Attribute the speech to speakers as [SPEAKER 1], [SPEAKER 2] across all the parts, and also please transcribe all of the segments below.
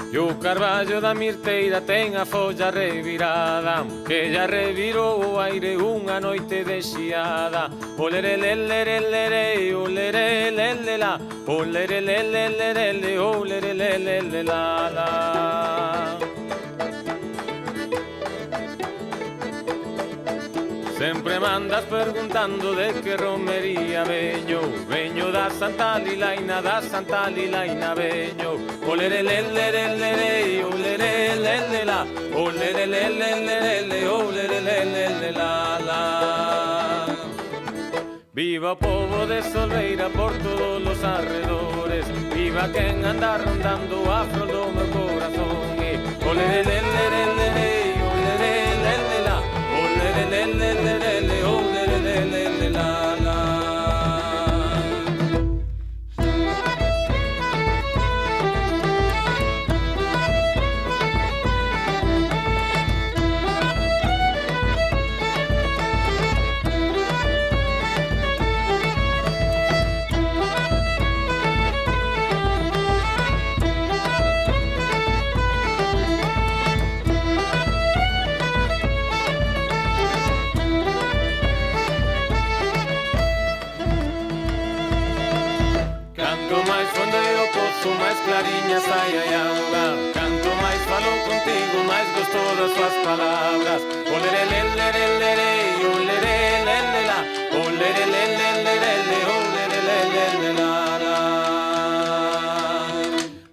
[SPEAKER 1] E o carballo da mirteira ten a folla revirada, que ya revirou o aire unha noite de xiada. Olere lelere lere, olere lele la, olere lele lere, olere lele la la. Sempre mandas perguntando de que romería veño, veño da Santa Lilaina, da Santa Lilaina veño. Olere lelere lere, olere lele la, olere lele lere, olere lele la la. Viva o povo de Solveira por todos los arredores, viva quen anda rondando a flor do meu corazón. Olere lelere lere, olere lele la, olere lele lere, olere lele la la. Mais clariña sai a auga, canto máis falo contigo, máis gosto das tuas palabras. Olere lelere lere, olere lele la, olere lele lere, olere lele la la.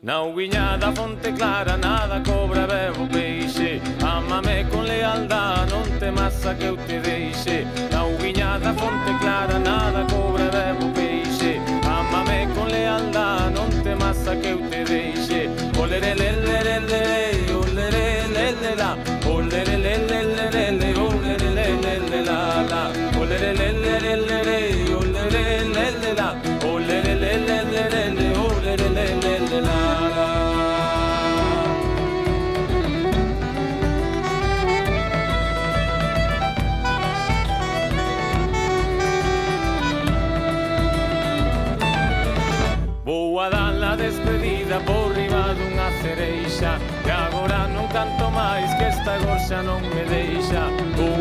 [SPEAKER 1] Na uguiña da fonte clara nada cobra bebo peixe, ámame con lealdad, non temas a que eu te deixe. Na uguiña da fonte clara nada cobra bebo peixe, ámame con lealdad, non temas a que eu te deixe. Olere lelere lere, olere lele la, olere lele lere, olere lele la la. Olere lelere lere, olere lele la, olere lele lere, olere lele la la. Vou a dar a despedida por riba dunha cereixa, que agora non canto máis, que esta gorxa non me deixa. Vou